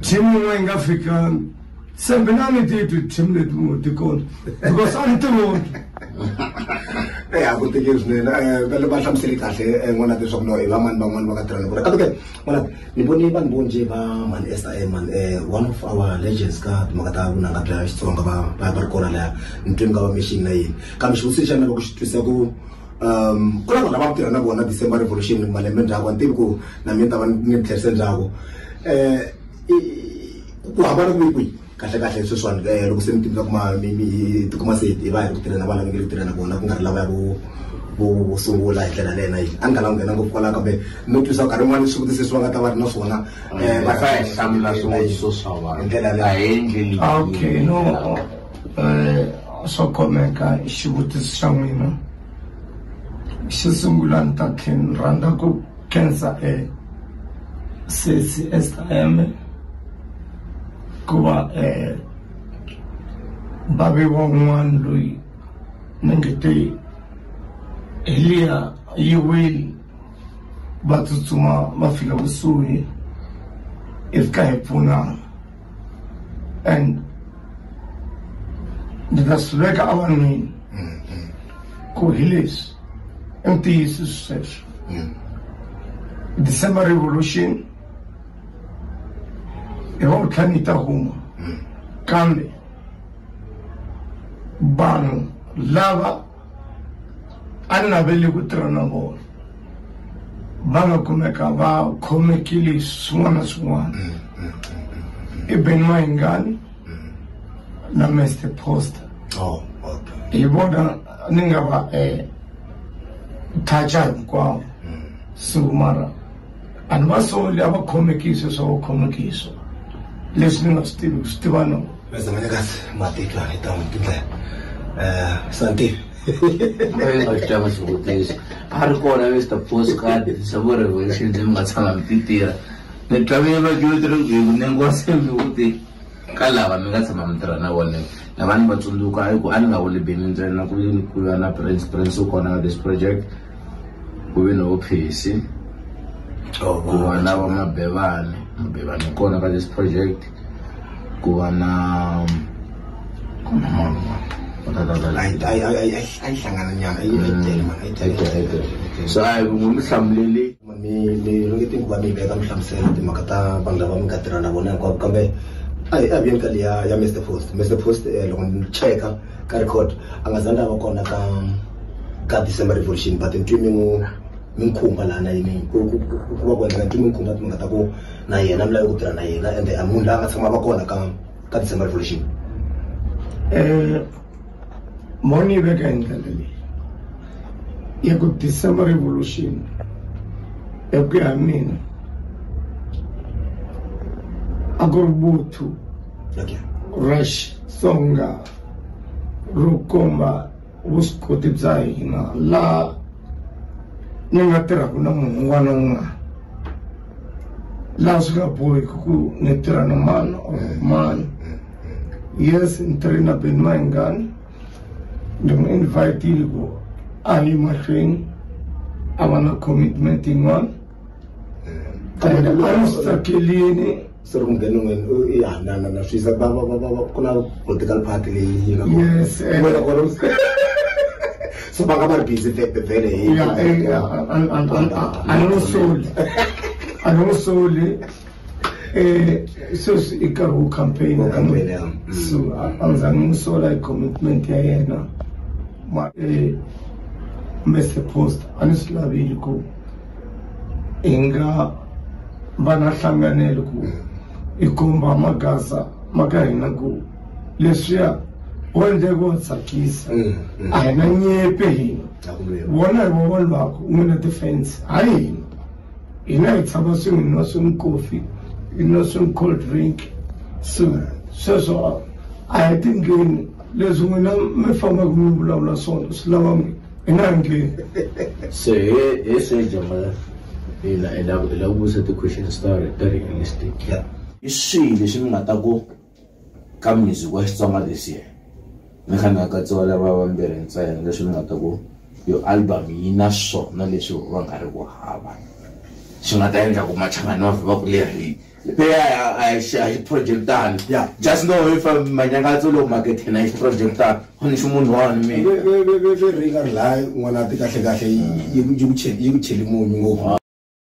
team in Africa sembenani to team let mo tikon because I don't yeah good things ne bele ba hlamseli kahle ngona de sokno e ba man ba ka trana bona ka ke bona ni boni ban bonje ba man SIM man one of our legends ka makata una ka bya Xitsonga ba kona la ntweni ka ba mission na yini kambe xivusisa na loko xi twisa ku ku na lava tirha na bona December Revolution malembe ndzhaku ntivi ku na mina ta va ni tlherise ndzhaku ku hambana kwihi kahle sweswiwani loko se mi tivisa kuma tikuma se hi va hi ku tirha na vana nge tirha na vona ku nga ri lava ya vo sungula hi ndlela lena yini a ni nga langu nghena ngopfu kwalaho kambe no twisa nkarhi wun'wani swivutiso leswi va nga ta va ri na swona va fa hi hlamula swivutiso swa vanhu hi ndlela leyi a hi endleli okay no swo khomeka xivutiso xa n'wina xo sungula ni ta rhandza ku khensa SIM kuva babe wan'wana loyi ni nge te hiliya yi wile va tsutsuma va fika kusuhi hi fika hi pfunana and ni ta swi veka avanhwini ku hi leswi i ntiyiso sweswo December Revolution e va tlhani ta huma kambe vanhu lava a navele ku tirha na vona va nga kumeka va khomekile swin'wana na swin'wana i Ben Mayengani na Mr. Poster hi vona ni nga va toucha hinkwavo so mara a ni va soli a va khomekise swa va khomekisa leswi ni nga swi tivi swi tiva no Manyangatsi matitwa hi ta mutindlela Santi xitava xivutiso a ri kona Mr. Postcard December Revolution mi nga tshama mi ti tirha ni tlavile vadyuhari hi Nengewansimbhi uti ka lava mi nga tshama mi tirha na vona lava ni va tsundzuka hi ku a ni nga vuli bini ntsena ku va na prince u kona na this project ku ve na ophisi ku va na va mabevani kona ka this project ku va na ai hlangana nyana ai tele so ai mi hlamuleli ni longeti ku va mi veka mi hlamusela timhaka ta vanhu lava mi nga tirha na vona hinkwavo kambe a bien ka liya ya Mr. Post loko ni cheka ka record a nga zanga va kona ka December Revolution but ntwi mi khumba lana yini ku va kona ntwi mi khumba timhaka ta ku na yena mi lava ku tirha na yena and a munhu la nga tshama va kona ka December Revolution moni veka hi ndlela leyi ya ku December Revolution ya ku ya mina a ku ri vuthu ra Xitsonga ro komba vuswikoti bya hina laha ni nga tirhaka na munhu un'wana na un'wana laha swi nga bohiki ku ni tirha na mani or mani yes ni tirhi na Ben Mayengani ni n'wi invitile ku a yi mahlweni a va na commitment yin'wana and a ni swi tsakelini sir ku nghena n'wini na swisa ku na political party leyi yi nga yes so va nga va ri busy vele I know solely sweswi i nkarhi wo campaign so a ndzi n'wi sola commitment ya yena ma Mr. Post a ni swi lavile ku hi nga va na hlanganelo ku i komba magaza ma ka hina ku leswiya wo endleka wo tsakisa a hi na nyepe hina vona hi vo vanhu vako n'wina defense hayi hina hi tshama swin'we nwa swin'we coffee hi nwa swin'we cold drink so sweswo a hi tingeni leswi n'wina mi fambaku mi vulavula swona swi lava hina ngheni so he se Jambatani I love what's the question started very realistic. Yeah. You see, the same ataku come is West Summer this year. Mekana katsola ba mbere ntsaya the same ataku your album ina so na leswo va nga ri ku hava. Swi nga ta endla ku machangani va va ku leri a project done. Yeah. Just know if Manyangatsi lo market and I project that on Shumun one me. Very ringa lie when I think I you chili more.